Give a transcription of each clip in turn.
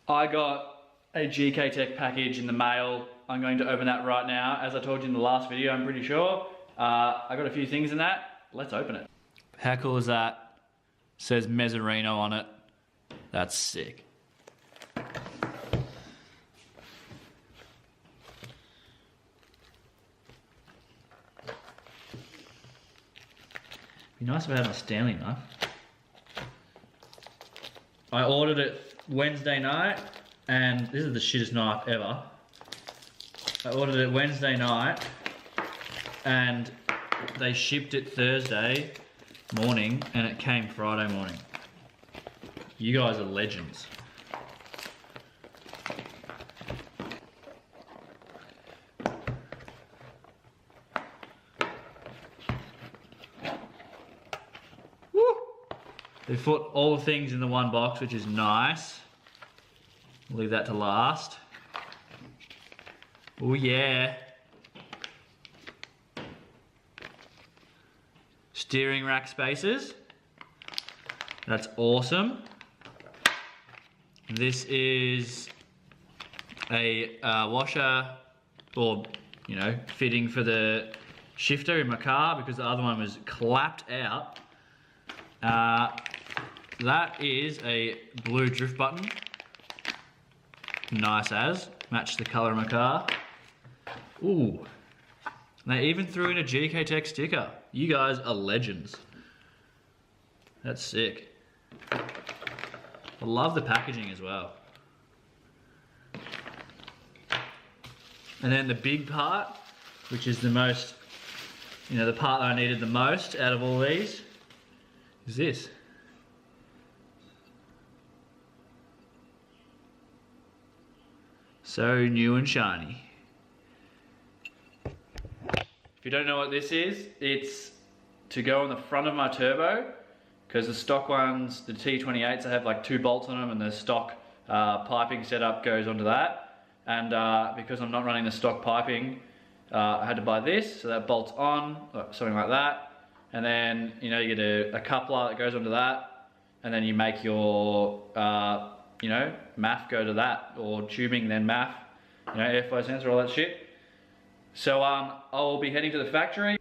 I got a GKtech package in the mail. I'm going to open that right now. As I told you in the last video, I'm pretty sure. I got a few things in that. Let's open it. How cool is that? It says Mezzarino on it. That's sick. Be nice if I had my Stanley knife. I ordered it Wednesday night, and this is the shittest knife ever. I ordered it Wednesday night, and they shipped it Thursday morning, and it came Friday morning. You guys are legends. Woo! They put all the things in the one box, which is nice. Leave that to last. Oh yeah. Steering rack spacers. That's awesome. This is a washer, or you know, fitting for the shifter in my car because the other one was clapped out. That is a blue drift button. Nice as. Match the colour of my car. Ooh. They even threw in a GKtech sticker. You guys are legends. That's sick. I love the packaging as well. And then the big part, which is the most, you know, the part that I needed the most out of all these, is this. So new and shiny. If you don't know what this is, it's to go on the front of my turbo, because the stock ones, the T28s, I have like 2 bolts on them, and the stock piping setup goes onto that. And because I'm not running the stock piping, I had to buy this, so that bolts on, or something like that. And then, you know, you get a coupler that goes onto that, and then you make your, you know, MAF go to that, or tubing, then MAF, you know, airflow sensor, all that shit. So I'll be heading to the factory.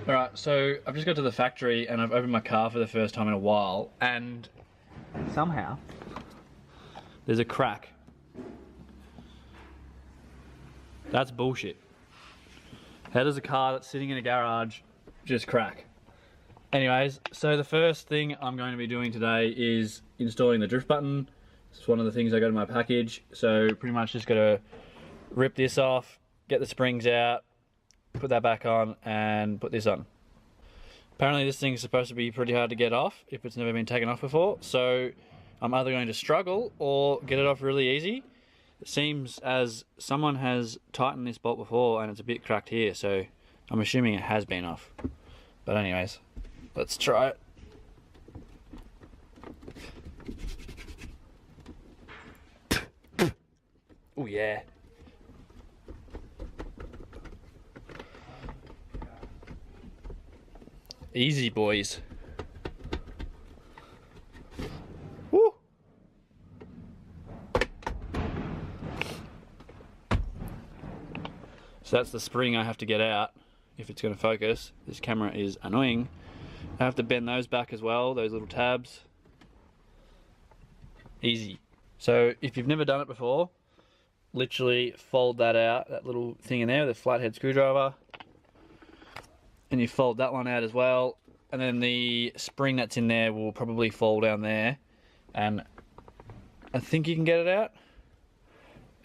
Alright, so I've just got to the factory and I've opened my car for the first time in a while, and somehow there's a crack. That's bullshit. How does a car that's sitting in a garage just crack? Anyways, so the first thing I'm going to be doing today is installing the drift button. It's one of the things I got in my package. So pretty much just got to rip this off, get the springs out, put that back on, and put this on. Apparently this thing's supposed to be pretty hard to get off if it's never been taken off before, so I'm either going to struggle or get it off really easy. It seems as someone has tightened this bolt before and it's a bit cracked here, so I'm assuming it has been off. But anyways, let's try it. Oh yeah. Easy, boys. Woo. So that's the spring I have to get out if it's going to focus. This camera is annoying. I have to bend those back as well, those little tabs. Easy. So if you've never done it before, literally fold that out, that little thing in there, the flathead screwdriver. And you fold that one out as well, and then the spring that's in there will probably fall down there, and I think you can get it out.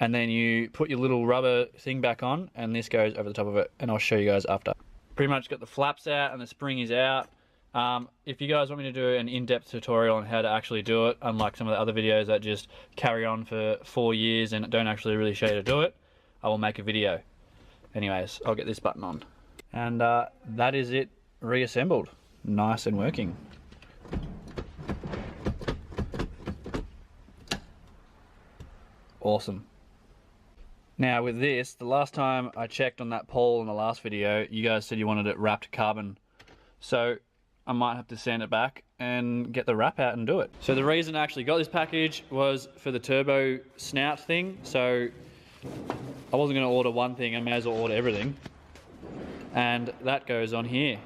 And then you put your little rubber thing back on, and this goes over the top of it, and I'll show you guys after. Pretty much got the flaps out and the spring is out. If you guys want me to do an in-depth tutorial on how to actually do it, unlike some of the other videos that just carry on for 4 years and don't actually really show you to do it, I will make a video. Anyways, I'll get this button on. And that is it reassembled. Nice and working. Awesome. Now with this, the last time I checked on that pole in the last video, you guys said you wanted it wrapped carbon. So I might have to sand it back and get the wrap out and do it. So the reason I actually got this package was for the turbo snout thing. So I wasn't going to order one thing, I may as well order everything. And that goes on here.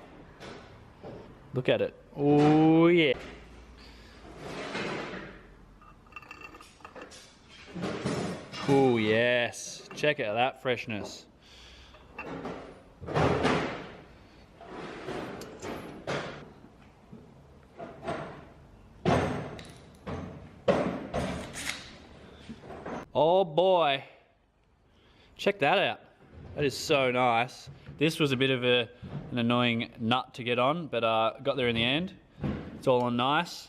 Look at it. Oh yeah. Oh yes. Check out that freshness. Oh boy. Check that out. That is so nice. This was a bit of an annoying nut to get on, but got there in the end. It's all on nice.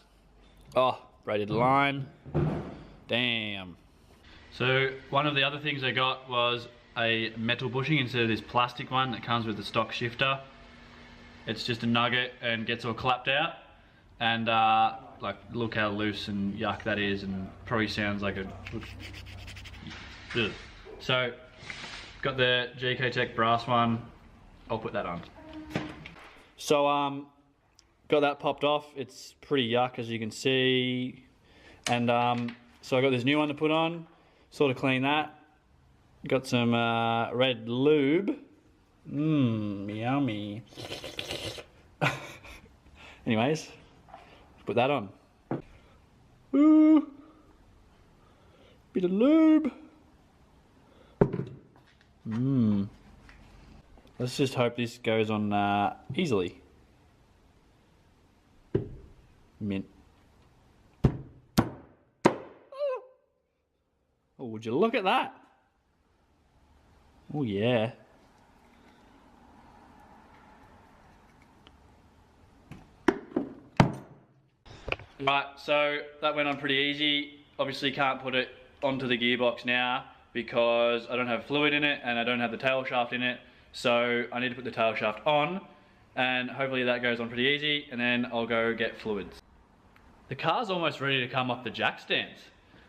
Oh, braided line. Damn. So one of the other things I got was a metal bushing instead of this plastic one that comes with the stock shifter. It's just a nugget and gets all clapped out. And like, look how loose and yuck that is, and probably sounds like a... Ugh. So, got the GKtech brass one. I'll put that on. So, got that popped off. It's pretty yuck, as you can see. And so I got this new one to put on. Sort of clean that. Got some red lube. Mmm, yummy. Anyways, put that on. Ooh, bit of lube. Mmm. Let's just hope this goes on easily. Mint. Oh, would you look at that? Oh yeah. Right, so that went on pretty easy. Obviously can't put it onto the gearbox now because I don't have fluid in it and I don't have the tail shaft in it. So I need to put the tail shaft on, and hopefully that goes on pretty easy, and then I'll go get fluids. The car's almost ready to come off the jack stands.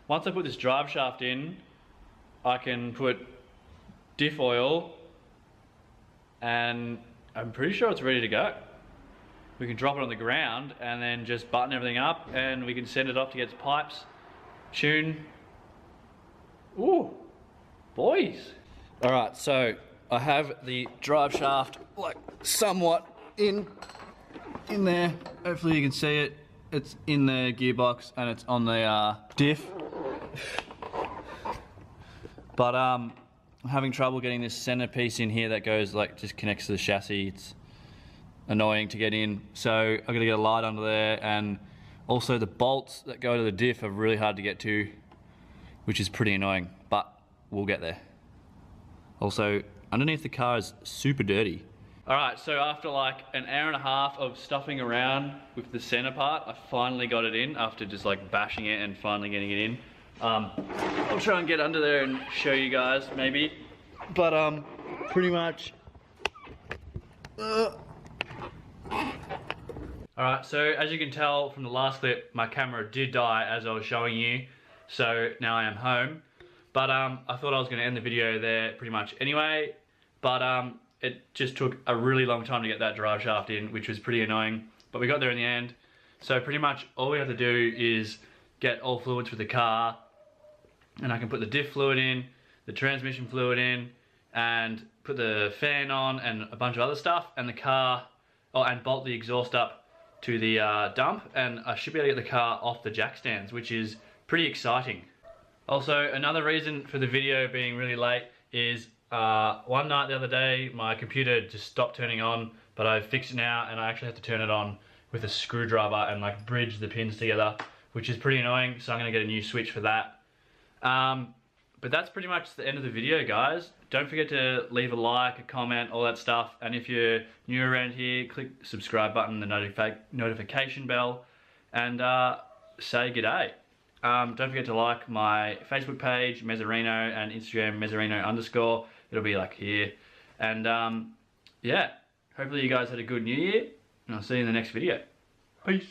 Once I put this drive shaft in, I can put diff oil and I'm pretty sure it's ready to go. We can drop it on the ground and then just button everything up, and we can send it off to get its pipes, tune. Ooh, boys. All right, so I have the drive shaft like somewhat in there. Hopefully you can see it. It's in the gearbox and it's on the diff. But I'm having trouble getting this center piece in here that goes like, just connects to the chassis. It's annoying to get in, so I've got to get a light under there, and also the bolts that go to the diff are really hard to get to, which is pretty annoying, but we'll get there. Also, underneath the car is super dirty. Alright, so after like an hour and a half of stuffing around with the center part, I finally got it in after just like bashing it and finally getting it in. I'll try and get under there and show you guys maybe, but pretty much Alright, so as you can tell from the last clip, my camera did die as I was showing you, so now I am home. But I thought I was going to end the video there pretty much anyway, but it just took a really long time to get that drive shaft in, which was pretty annoying, but we got there in the end. So pretty much all we have to do is get all fluids for the car, and I can put the diff fluid in, the transmission fluid in, and put the fan on and a bunch of other stuff, and the car, and bolt the exhaust up to the dump, and I should be able to get the car off the jack stands, which is pretty exciting. Also, another reason for the video being really late is one night the other day my computer just stopped turning on, but I've fixed it now and I actually have to turn it on with a screwdriver and like bridge the pins together, which is pretty annoying, so I'm going to get a new switch for that. But that's pretty much the end of the video, guys. Don't forget to leave a like, a comment, all that stuff. And if you're new around here, click the subscribe button, the notification bell, and say g'day. Don't forget to like my Facebook page, Mezzarino, and Instagram, Mezzarino_. It'll be like here. And yeah, hopefully you guys had a good New Year, and I'll see you in the next video. Peace.